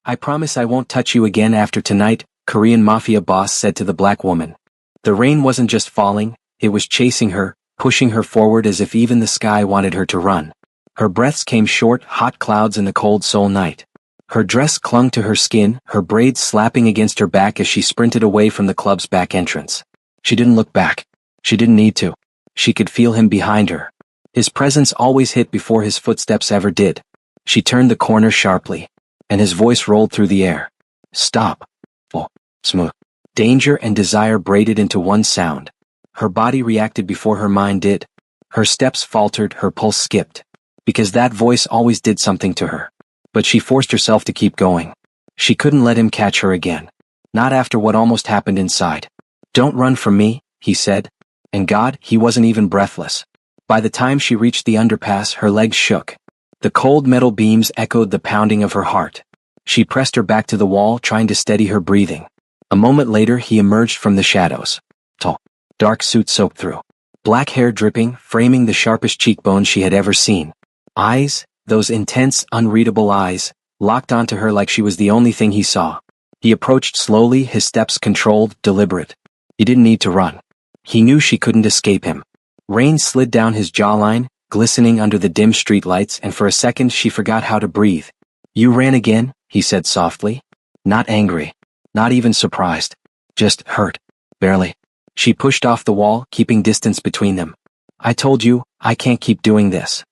I promise I won't touch you again after tonight, Korean Mafia boss said to the black woman. The rain wasn't just falling, it was chasing her, pushing her forward as if even the sky wanted her to run. Her breaths came short, hot clouds in the cold soul night. Her dress clung to her skin, her braids slapping against her back as she sprinted away from the club's back entrance. She didn't look back. She didn't need to. She could feel him behind her. His presence always hit before his footsteps ever did. She turned the corner sharply, and his voice rolled through the air. Stop. Oh, smooth. Danger and desire braided into one sound. Her body reacted before her mind did. Her steps faltered, her pulse skipped. Because that voice always did something to her. But she forced herself to keep going. She couldn't let him catch her again. Not after what almost happened inside. Don't run from me, he said. And God, he wasn't even breathless. By the time she reached the underpass, her legs shook. The cold metal beams echoed the pounding of her heart. She pressed her back to the wall, trying to steady her breathing. A moment later, he emerged from the shadows. Tall, dark suit soaked through. Black hair dripping, framing the sharpest cheekbones she had ever seen. Eyes, those intense, unreadable eyes, locked onto her like she was the only thing he saw. He approached slowly, his steps controlled, deliberate. He didn't need to run. He knew she couldn't escape him. Rain slid down his jawline, glistening under the dim streetlights, and for a second she forgot how to breathe. You ran again, he said softly. Not angry. Not even surprised. Just hurt. Barely. She pushed off the wall, keeping distance between them. I told you, I can't keep doing this.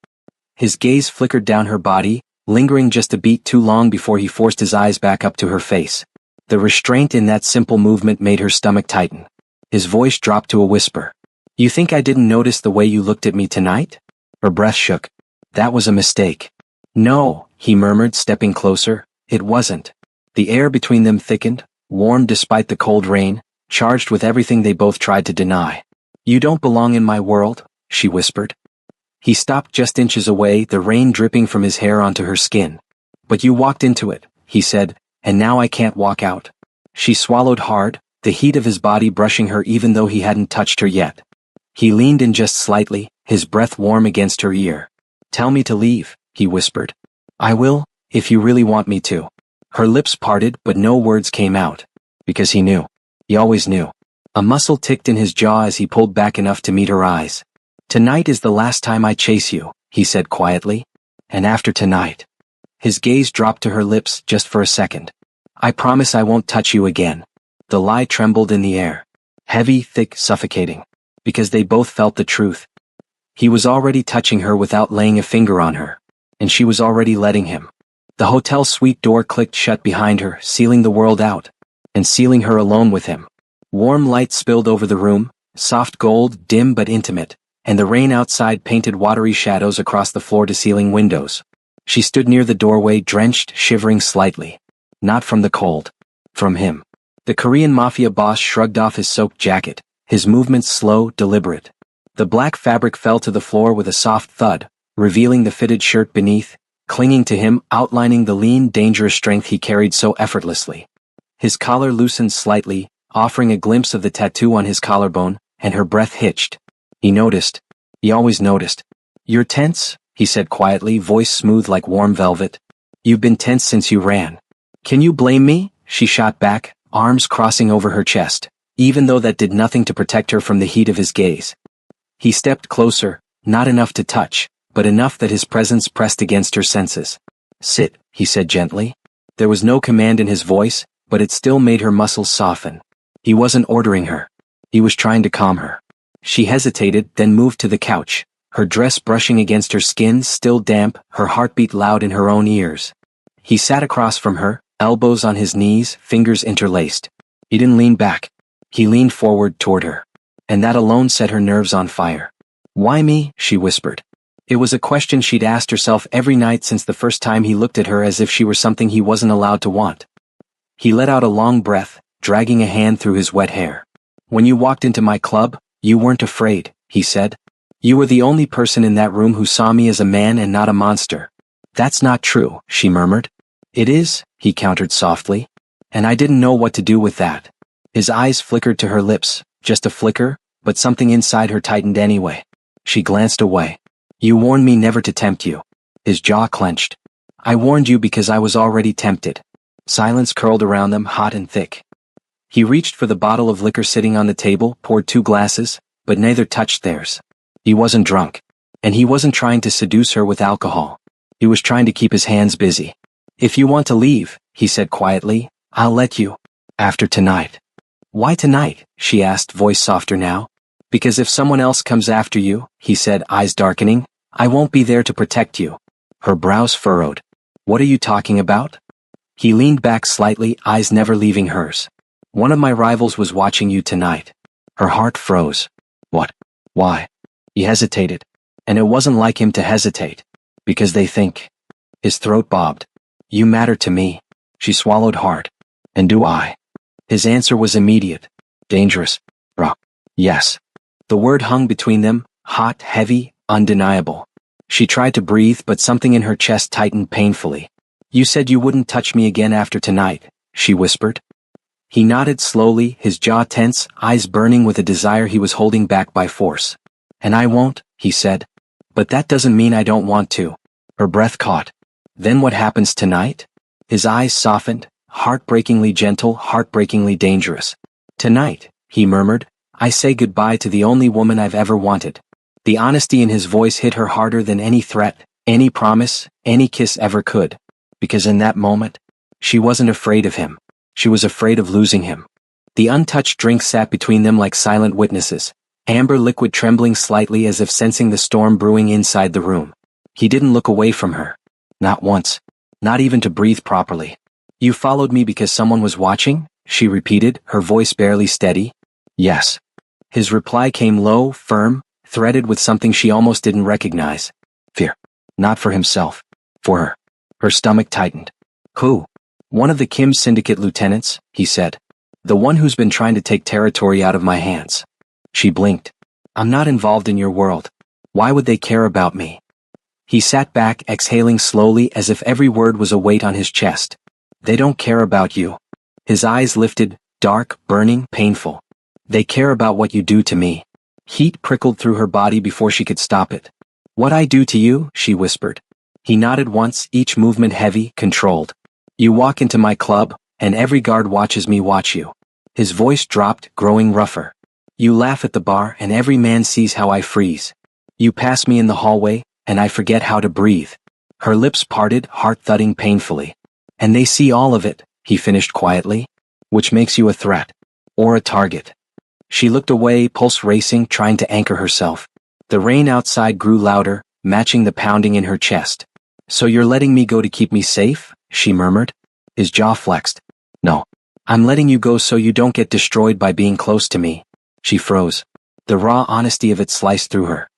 His gaze flickered down her body, lingering just a beat too long before he forced his eyes back up to her face. The restraint in that simple movement made her stomach tighten. His voice dropped to a whisper. You think I didn't notice the way you looked at me tonight? Her breath shook. That was a mistake. No, he murmured, stepping closer. It wasn't. The air between them thickened, warm despite the cold rain, charged with everything they both tried to deny. You don't belong in my world, she whispered. He stopped just inches away, the rain dripping from his hair onto her skin. But you walked into it, he said, and now I can't walk out. She swallowed hard, the heat of his body brushing her even though he hadn't touched her yet. He leaned in just slightly, his breath warm against her ear. Tell me to leave, he whispered. I will, if you really want me to. Her lips parted, but no words came out. Because he knew. He always knew. A muscle ticked in his jaw as he pulled back enough to meet her eyes. Tonight is the last time I chase you, he said quietly. And after tonight. His gaze dropped to her lips just for a second. I promise I won't touch you again. The lie trembled in the air. Heavy, thick, suffocating. Because they both felt the truth. He was already touching her without laying a finger on her. And she was already letting him. The hotel suite door clicked shut behind her, sealing the world out. And sealing her alone with him. Warm light spilled over the room, soft gold, dim but intimate. And the rain outside painted watery shadows across the floor-to-ceiling windows. She stood near the doorway, drenched, shivering slightly. Not from the cold. From him. The Korean Mafia boss shrugged off his soaked jacket, his movements slow, deliberate. The black fabric fell to the floor with a soft thud, revealing the fitted shirt beneath, clinging to him, outlining the lean, dangerous strength he carried so effortlessly. His collar loosened slightly, offering a glimpse of the tattoo on his collarbone, and her breath hitched. He noticed. He always noticed. You're tense, he said quietly, voice smooth like warm velvet. You've been tense since you ran. Can you blame me? She shot back, arms crossing over her chest, even though that did nothing to protect her from the heat of his gaze. He stepped closer, not enough to touch, but enough that his presence pressed against her senses. Sit, he said gently. There was no command in his voice, but it still made her muscles soften. He wasn't ordering her. He was trying to calm her. She hesitated, then moved to the couch, her dress brushing against her skin, still damp, her heartbeat loud in her own ears. He sat across from her, elbows on his knees, fingers interlaced. He didn't lean back. He leaned forward toward her. And that alone set her nerves on fire. Why me? She whispered. It was a question she'd asked herself every night since the first time he looked at her, as if she were something he wasn't allowed to want. He let out a long breath, dragging a hand through his wet hair. When you walked into my club, you weren't afraid, he said. You were the only person in that room who saw me as a man and not a monster. That's not true, she murmured. It is, he countered softly. And I didn't know what to do with that. His eyes flickered to her lips, just a flicker, but something inside her tightened anyway. She glanced away. You warned me never to tempt you. His jaw clenched. I warned you because I was already tempted. Silence curled around them, hot and thick. He reached for the bottle of liquor sitting on the table, poured 2 glasses, but neither touched theirs. He wasn't drunk. And he wasn't trying to seduce her with alcohol. He was trying to keep his hands busy. "If you want to leave," he said quietly, "I'll let you. After tonight." "Why tonight?" she asked, voice softer now. "Because if someone else comes after you," he said, eyes darkening, "I won't be there to protect you." Her brows furrowed. "What are you talking about?" He leaned back slightly, eyes never leaving hers. "One of my rivals was watching you tonight." Her heart froze. "What? Why?" He hesitated. And it wasn't like him to hesitate. "Because they think." His throat bobbed. "You matter to me." She swallowed hard. "And do I?" His answer was immediate. "Dangerous. Bruh. Yes." The word hung between them, hot, heavy, undeniable. She tried to breathe, but something in her chest tightened painfully. "You said you wouldn't touch me again after tonight," she whispered. He nodded slowly, his jaw tense, eyes burning with a desire he was holding back by force. "And I won't," he said. "But that doesn't mean I don't want to." Her breath caught. "Then what happens tonight?" His eyes softened, heartbreakingly gentle, heartbreakingly dangerous. "Tonight," he murmured, "I say goodbye to the only woman I've ever wanted." The honesty in his voice hit her harder than any threat, any promise, any kiss ever could. Because in that moment, she wasn't afraid of him. She was afraid of losing him. The untouched drink sat between them like silent witnesses, amber liquid trembling slightly as if sensing the storm brewing inside the room. He didn't look away from her. Not once. Not even to breathe properly. "You followed me because someone was watching?" she repeated, her voice barely steady. "Yes." His reply came low, firm, threaded with something she almost didn't recognize. Fear. Not for himself. For her. Her stomach tightened. "Who?" "One of the Kim syndicate lieutenants," he said. "The one who's been trying to take territory out of my hands." She blinked. "I'm not involved in your world. Why would they care about me?" He sat back, exhaling slowly as if every word was a weight on his chest. "They don't care about you." His eyes lifted, dark, burning, painful. "They care about what you do to me." Heat prickled through her body before she could stop it. "What I do to you?" she whispered. He nodded once, each movement heavy, controlled. "You walk into my club, and every guard watches me watch you." His voice dropped, growing rougher. "You laugh at the bar, and every man sees how I freeze. You pass me in the hallway, and I forget how to breathe." Her lips parted, heart thudding painfully. "And they see all of it," he finished quietly. "Which makes you a threat. Or a target." She looked away, pulse racing, trying to anchor herself. The rain outside grew louder, matching the pounding in her chest. "So you're letting me go to keep me safe?" she murmured. His jaw flexed. "No. I'm letting you go so you don't get destroyed by being close to me." She froze. The raw honesty of it sliced through her.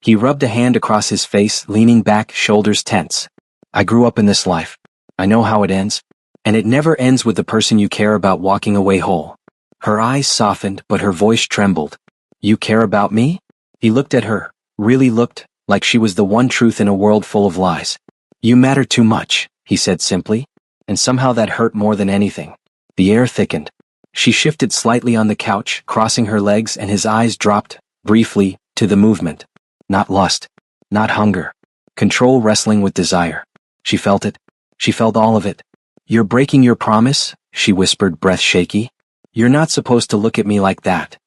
He rubbed a hand across his face, leaning back, shoulders tense. "I grew up in this life. I know how it ends. And it never ends with the person you care about walking away whole." Her eyes softened, but her voice trembled. "You care about me?" He looked at her, really looked, like she was the one truth in a world full of lies. "You matter too much," he said simply. And somehow that hurt more than anything. The air thickened. She shifted slightly on the couch, crossing her legs, and his eyes dropped, briefly, to the movement. Not lust. Not hunger. Control wrestling with desire. She felt it. She felt all of it. "You're breaking your promise," she whispered, breath shaky. "You're not supposed to look at me like that."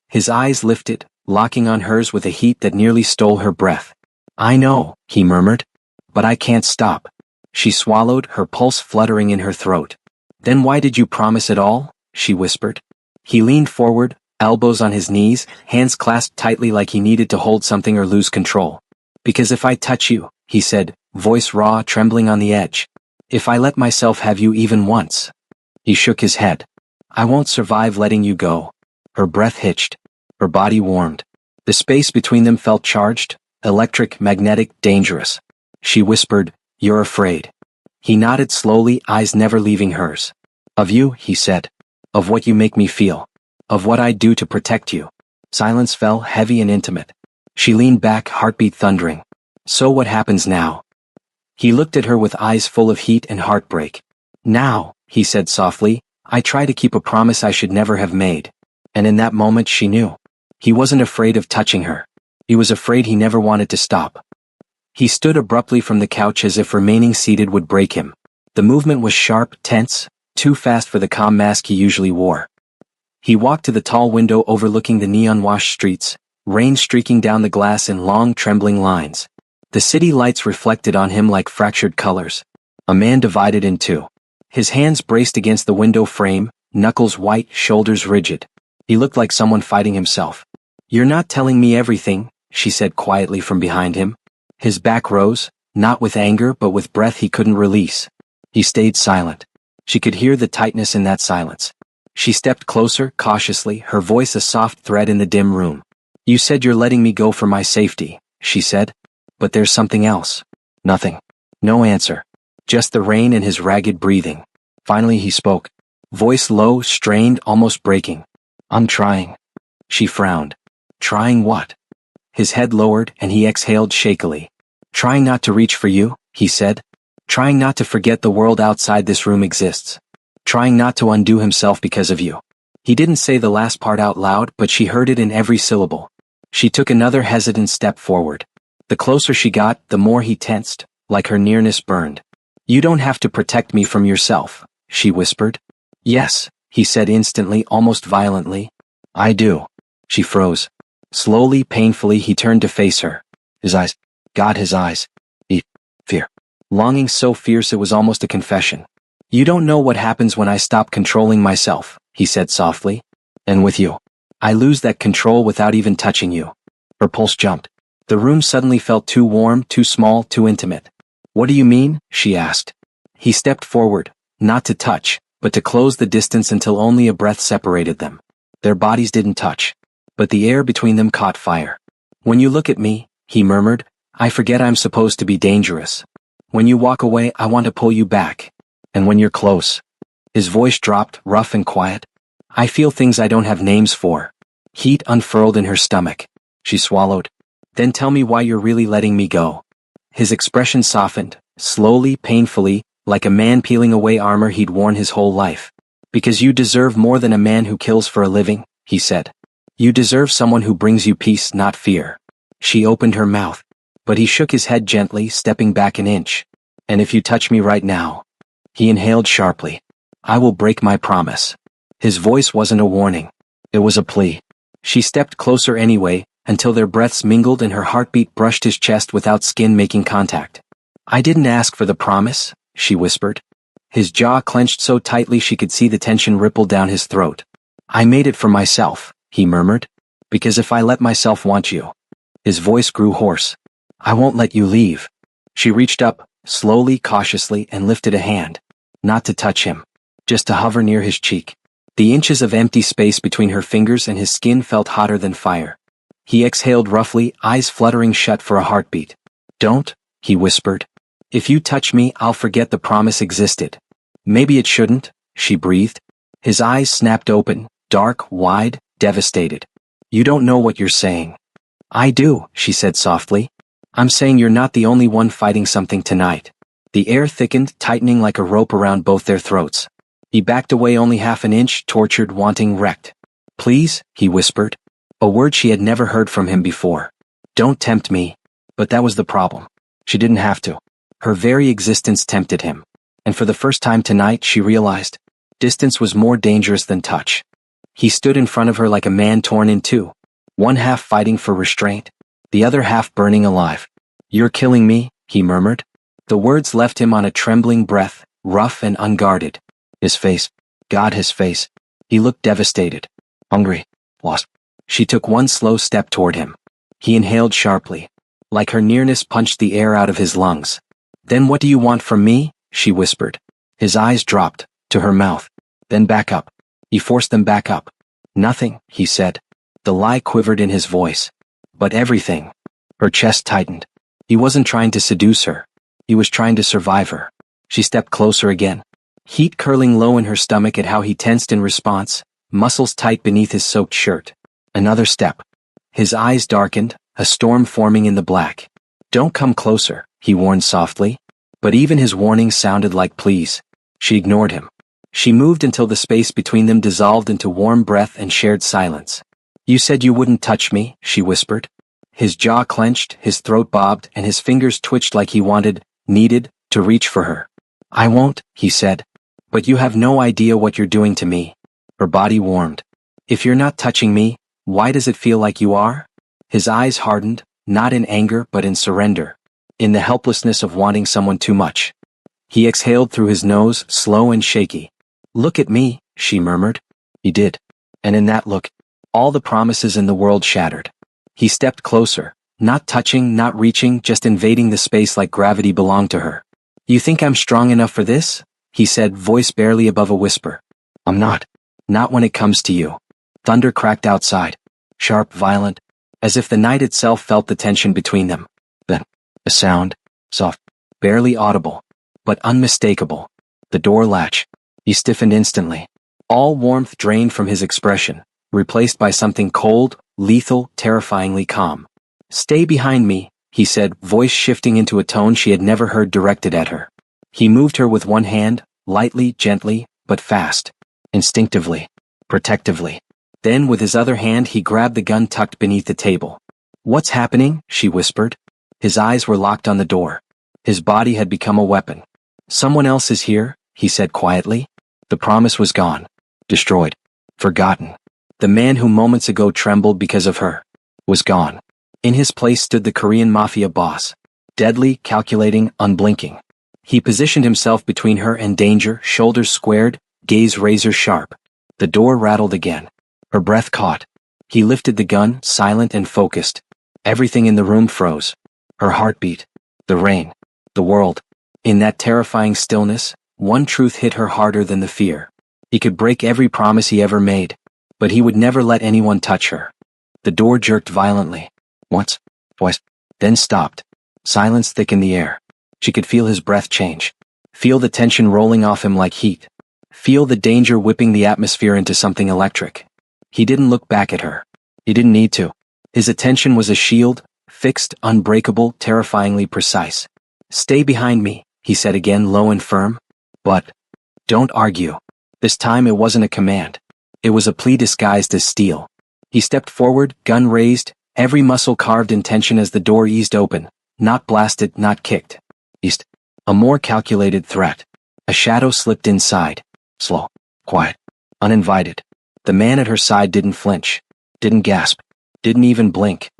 His eyes lifted, locking on hers with a heat that nearly stole her breath. "I know," he murmured. "But I can't stop." She swallowed, her pulse fluttering in her throat. "Then why did you promise it all?" she whispered. He leaned forward, elbows on his knees, hands clasped tightly like he needed to hold something or lose control. "Because if I touch you," he said, voice raw, trembling on the edge. "If I let myself have you even once." He shook his head. "I won't survive letting you go." Her breath hitched. Her body warmed. The space between them felt charged, electric, magnetic, dangerous. She whispered, "You're afraid." He nodded slowly, eyes never leaving hers. "Of you," he said. "Of what you make me feel. Of what I'd do to protect you." Silence fell, heavy and intimate. She leaned back, heartbeat thundering. "So what happens now?" He looked at her with eyes full of heat and heartbreak. "Now," he said softly, "I try to keep a promise I should never have made." And in that moment she knew. He wasn't afraid of touching her. He was afraid he never wanted to stop. He stood abruptly from the couch as if remaining seated would break him. The movement was sharp, tense, too fast for the calm mask he usually wore. He walked to the tall window overlooking the neon-washed streets, rain streaking down the glass in long, trembling lines. The city lights reflected on him like fractured colors. A man divided in two. His hands braced against the window frame, knuckles white, shoulders rigid. He looked like someone fighting himself. "You're not telling me everything," she said quietly from behind him. His back rose, not with anger but with breath he couldn't release. He stayed silent. She could hear the tightness in that silence. She stepped closer, cautiously, her voice a soft thread in the dim room. "You said you're letting me go for my safety," she said. "But there's something else." Nothing. No answer. Just the rain and his ragged breathing. Finally he spoke. Voice low, strained, almost breaking. "I'm trying." She frowned. "Trying what?" His head lowered and he exhaled shakily. "Trying not to reach for you," he said. "Trying not to forget the world outside this room exists. Trying not to undo himself because of you." He didn't say the last part out loud, but she heard it in every syllable. She took another hesitant step forward. The closer she got, the more he tensed, like her nearness burned. "You don't have to protect me from yourself," she whispered. "Yes," he said instantly, almost violently. "I do." She froze. Slowly, painfully, he turned to face her. His eyes. God, his eyes. Fear. Longing so fierce it was almost a confession. "You don't know what happens when I stop controlling myself," he said softly. "And with you, I lose that control without even touching you." Her pulse jumped. The room suddenly felt too warm, too small, too intimate. "What do you mean?" she asked. He stepped forward, not to touch, but to close the distance until only a breath separated them. Their bodies didn't touch, but the air between them caught fire. "When you look at me," he murmured, "I forget I'm supposed to be dangerous. When you walk away, I want to pull you back. And when you're close." His voice dropped, rough and quiet. "I feel things I don't have names for." Heat unfurled in her stomach. She swallowed. "Then tell me why you're really letting me go." His expression softened, slowly, painfully, like a man peeling away armor he'd worn his whole life. "Because you deserve more than a man who kills for a living," he said. "You deserve someone who brings you peace, not fear." She opened her mouth, but he shook his head gently, stepping back an inch. "And if you touch me right now," he inhaled sharply, "I will break my promise." His voice wasn't a warning. It was a plea. She stepped closer anyway, until their breaths mingled and her heartbeat brushed his chest without skin making contact. "I didn't ask for the promise," she whispered. His jaw clenched so tightly she could see the tension ripple down his throat. "I made it for myself," he murmured. "Because if I let myself want you." His voice grew hoarse. "I won't let you leave." She reached up, slowly, cautiously, and lifted a hand. Not to touch him. Just to hover near his cheek. The inches of empty space between her fingers and his skin felt hotter than fire. He exhaled roughly, eyes fluttering shut for a heartbeat. "Don't," he whispered. "If you touch me, I'll forget the promise existed." "Maybe it shouldn't," she breathed. His eyes snapped open, dark, wide, devastated. "You don't know what you're saying." "I do," she said softly. "I'm saying you're not the only one fighting something tonight." The air thickened, tightening like a rope around both their throats. He backed away only half an inch, tortured, wanting, wrecked. "Please," he whispered. A word she had never heard from him before. "Don't tempt me." But that was the problem. She didn't have to. Her very existence tempted him. And for the first time tonight she realized, distance was more dangerous than touch. He stood in front of her like a man torn in two. One half fighting for restraint, the other half burning alive. "You're killing me," he murmured. The words left him on a trembling breath, rough and unguarded. His face. God, his face. He looked devastated. Hungry. Lost. She took one slow step toward him. He inhaled sharply. Like her nearness punched the air out of his lungs. "Then what do you want from me?" she whispered. His eyes dropped, to her mouth. "Then back up." He forced them back up. "Nothing," he said. The lie quivered in his voice. "But everything." Her chest tightened. He wasn't trying to seduce her. He was trying to survive her. She stepped closer again. Heat curling low in her stomach at how he tensed in response, muscles tight beneath his soaked shirt. Another step. His eyes darkened, a storm forming in the black. "Don't come closer," he warned softly. But even his warning sounded like pleas. She ignored him. She moved until the space between them dissolved into warm breath and shared silence. "You said you wouldn't touch me," she whispered. His jaw clenched, his throat bobbed, and his fingers twitched like he wanted, needed, to reach for her. I won't, he said. But you have no idea what you're doing to me. Her body warmed. If you're not touching me, why does it feel like you are? His eyes hardened, not in anger but in surrender. In the helplessness of wanting someone too much. He exhaled through his nose, slow and shaky. Look at me, she murmured. He did. And in that look, all the promises in the world shattered. He stepped closer, not touching, not reaching, just invading the space like gravity belonged to her. You think I'm strong enough for this? He said, voice barely above a whisper. I'm not. Not when it comes to you. Thunder cracked outside. Sharp, violent, as if the night itself felt the tension between them. Then, a sound, soft, barely audible, but unmistakable. The door latch. He stiffened instantly. All warmth drained from his expression, replaced by something cold, lethal, terrifyingly calm. Stay behind me, he said, voice shifting into a tone she had never heard directed at her. He moved her with one hand, lightly, gently, but fast. Instinctively. Protectively. Then with his other hand he grabbed the gun tucked beneath the table. What's happening? She whispered. His eyes were locked on the door. His body had become a weapon. Someone else is here, he said quietly. The promise was gone. Destroyed. Forgotten. The man who moments ago trembled because of her was gone. In his place stood the Korean Mafia boss. Deadly, calculating, unblinking. He positioned himself between her and danger, shoulders squared, gaze razor sharp. The door rattled again. Her breath caught. He lifted the gun, silent and focused. Everything in the room froze. Her heartbeat. The rain. The world. In that terrifying stillness, one truth hit her harder than the fear. He could break every promise he ever made, but he would never let anyone touch her. The door jerked violently. Once, twice, then stopped. Silence thick in the air. She could feel his breath change. Feel the tension rolling off him like heat. Feel the danger whipping the atmosphere into something electric. He didn't look back at her. He didn't need to. His attention was a shield, fixed, unbreakable, terrifyingly precise. Stay behind me, he said again, low and firm. But don't argue. This time it wasn't a command. It was a plea disguised as steel. He stepped forward, gun raised, every muscle carved in tension as the door eased open. Not blasted, not kicked. East. A more calculated threat. A shadow slipped inside. Slow. Quiet. Uninvited. The man at her side didn't flinch. Didn't gasp. Didn't even blink.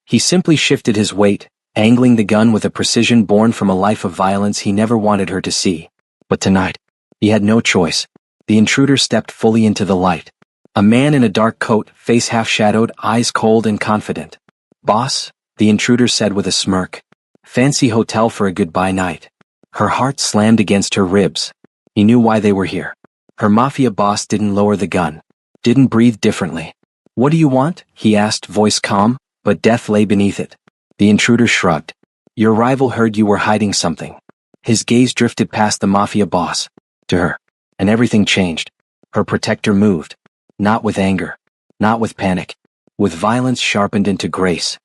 He simply shifted his weight, angling the gun with a precision born from a life of violence he never wanted her to see. But tonight, he had no choice. The intruder stepped fully into the light. A man in a dark coat, face half-shadowed, eyes cold and confident. Boss, the intruder said with a smirk. Fancy hotel for a goodbye night. Her heart slammed against her ribs. He knew why they were here. Her mafia boss didn't lower the gun. Didn't breathe differently. What do you want? He asked, voice calm, but death lay beneath it. The intruder shrugged. Your rival heard you were hiding something. His gaze drifted past the mafia boss. To her. And everything changed. Her protector moved. Not with anger. Not with panic. With violence sharpened into grace.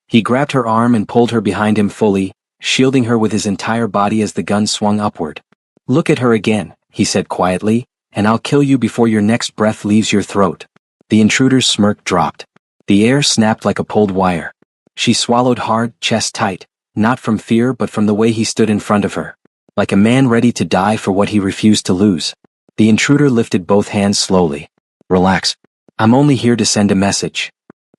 He grabbed her arm and pulled her behind him fully, shielding her with his entire body as the gun swung upward. Look at her again, he said quietly, and I'll kill you before your next breath leaves your throat. The intruder's smirk dropped. The air snapped like a pulled wire. She swallowed hard, chest tight, not from fear but from the way he stood in front of her. Like a man ready to die for what he refused to lose. The intruder lifted both hands slowly. Relax. I'm only here to send a message.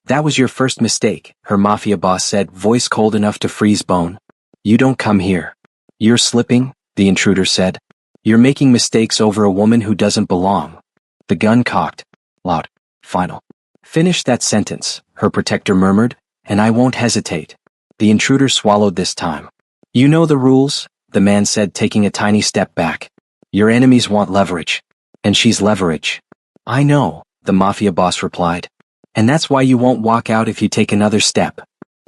That was your first mistake, her mafia boss said, voice cold enough to freeze bone. You don't come here. You're slipping, the intruder said. You're making mistakes over a woman who doesn't belong. The gun cocked. Loud. Final. Finish that sentence, her protector murmured, and I won't hesitate. The intruder swallowed this time. You know the rules, the man said, taking a tiny step back. Your enemies want leverage. And she's leverage. I know, the mafia boss replied. And that's why you won't walk out if you take another step.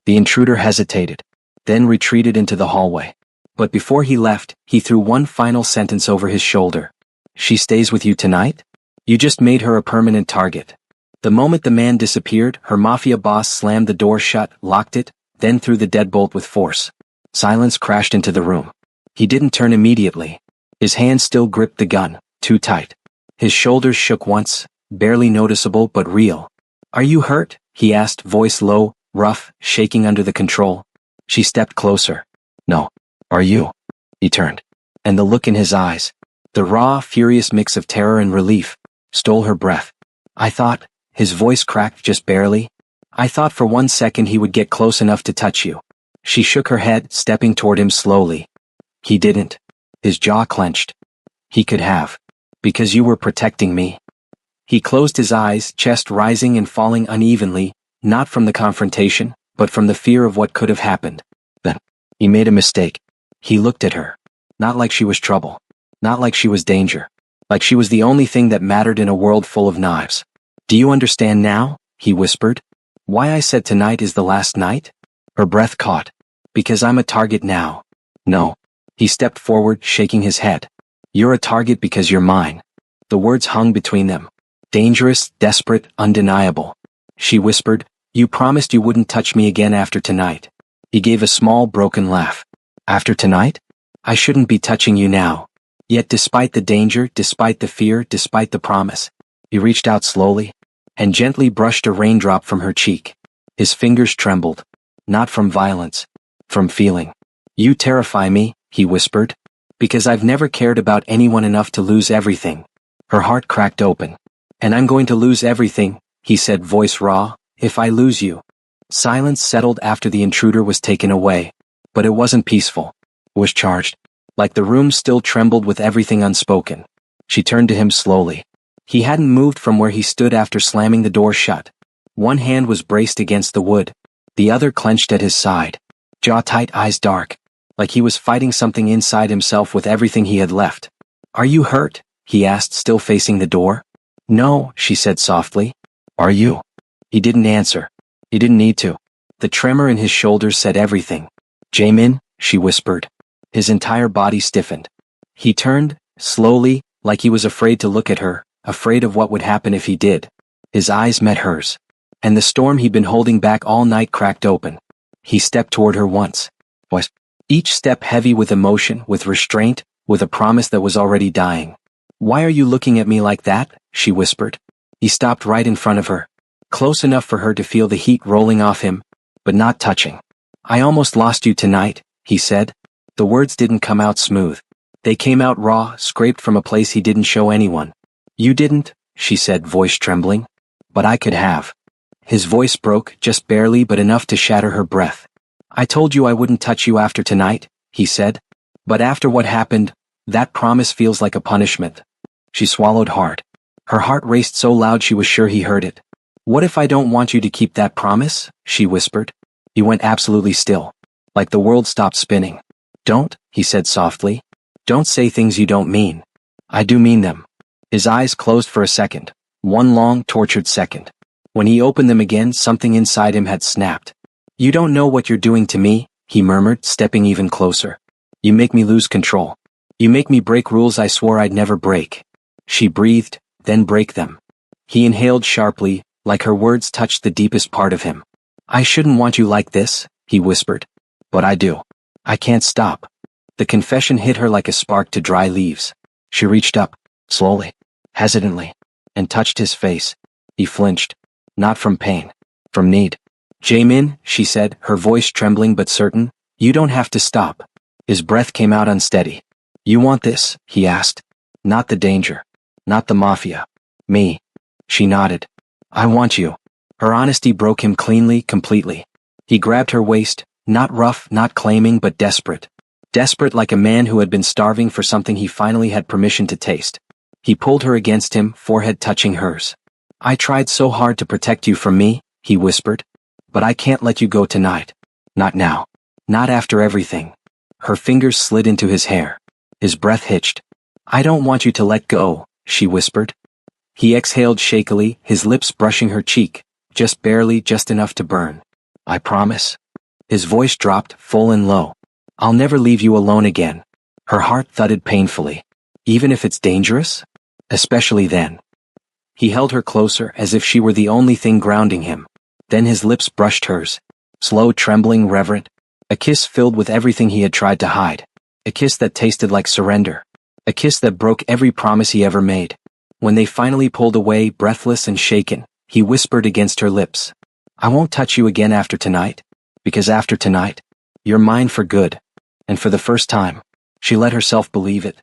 The intruder hesitated, then retreated into the hallway. But before he left, he threw one final sentence over his shoulder. She stays with you tonight? You just made her a permanent target. The moment the man disappeared, her mafia boss slammed the door shut, locked it, then threw the deadbolt with force. Silence crashed into the room. He didn't turn immediately. His hand still gripped the gun, too tight. His shoulders shook once, barely noticeable but real. Are you hurt? He asked, voice low, rough, shaking under the control. She stepped closer. No. Are you? He turned. And the look in his eyes, the raw, furious mix of terror and relief, stole her breath. I thought, his voice cracked just barely. I thought for 1 second he would get close enough to touch you. She shook her head, stepping toward him slowly. He didn't. His jaw clenched. He could have. Because you were protecting me. He closed his eyes, chest rising and falling unevenly, not from the confrontation, but from the fear of what could have happened. Then, he made a mistake. He looked at her. Not like she was trouble. Not like she was danger. Like she was the only thing that mattered in a world full of knives. Do you understand now? He whispered. Why I said tonight is the last night? Her breath caught. Because I'm a target now. No. He stepped forward, shaking his head. You're a target because you're mine. The words hung between them. Dangerous, desperate, undeniable. She whispered, you promised you wouldn't touch me again after tonight. He gave a small, broken laugh. After tonight? I shouldn't be touching you now. Yet despite the danger, despite the fear, despite the promise, he reached out slowly and gently brushed a raindrop from her cheek. His fingers trembled. Not from violence. From feeling. You terrify me, he whispered. Because I've never cared about anyone enough to lose everything. Her heart cracked open. And I'm going to lose everything, he said, voice raw, if I lose you. Silence settled after the intruder was taken away. But it wasn't peaceful. It was charged. Like the room still trembled with everything unspoken. She turned to him slowly. He hadn't moved from where he stood after slamming the door shut. One hand was braced against the wood. The other clenched at his side. Jaw tight, eyes dark. Like he was fighting something inside himself with everything he had left. Are you hurt? He asked, still facing the door. No, she said softly. Are you? He didn't answer. He didn't need to. The tremor in his shoulders said everything. Jamin, she whispered. His entire body stiffened. He turned, slowly, like he was afraid to look at her, afraid of what would happen if he did. His eyes met hers. And the storm he'd been holding back all night cracked open. He stepped toward her once. Each step heavy with emotion, with restraint, with a promise that was already dying. Why are you looking at me like that? She whispered. He stopped right in front of her. Close enough for her to feel the heat rolling off him, but not touching. I almost lost you tonight, he said. The words didn't come out smooth. They came out raw, scraped from a place he didn't show anyone. You didn't, she said, voice trembling. But I could have. His voice broke, just barely but enough to shatter her breath. I told you I wouldn't touch you after tonight, he said. But after what happened, that promise feels like a punishment. She swallowed hard. Her heart raced so loud she was sure he heard it. What if I don't want you to keep that promise? She whispered. He went absolutely still. Like the world stopped spinning. Don't, he said softly. Don't say things you don't mean. I do mean them. His eyes closed for a second. One long, tortured second. When he opened them again, something inside him had snapped. You don't know what you're doing to me, he murmured, stepping even closer. You make me lose control. You make me break rules I swore I'd never break. She breathed, then break them. He inhaled sharply, like her words touched the deepest part of him. I shouldn't want you like this, he whispered. But I do. I can't stop. The confession hit her like a spark to dry leaves. She reached up, slowly, hesitantly, and touched his face. He flinched. Not from pain. From need. Jamin, she said, her voice trembling but certain, you don't have to stop. His breath came out unsteady. You want this? He asked. Not the danger. Not the mafia. Me. She nodded. I want you. Her honesty broke him cleanly, completely. He grabbed her waist, not rough, not claiming, but desperate. Desperate like a man who had been starving for something he finally had permission to taste. He pulled her against him, forehead touching hers. I tried so hard to protect you from me, he whispered. But I can't let you go tonight. Not now. Not after everything. Her fingers slid into his hair. His breath hitched. I don't want you to let go, she whispered. He exhaled shakily, his lips brushing her cheek, just barely, just enough to burn. I promise. His voice dropped, full and low. I'll never leave you alone again. Her heart thudded painfully. Even if it's dangerous? Especially then. He held her closer as if she were the only thing grounding him. Then his lips brushed hers. Slow, trembling, reverent. A kiss filled with everything he had tried to hide. A kiss that tasted like surrender. A kiss that broke every promise he ever made. When they finally pulled away, breathless and shaken, he whispered against her lips. I won't touch you again after tonight. Because after tonight, you're mine for good. And for the first time, She let herself believe it,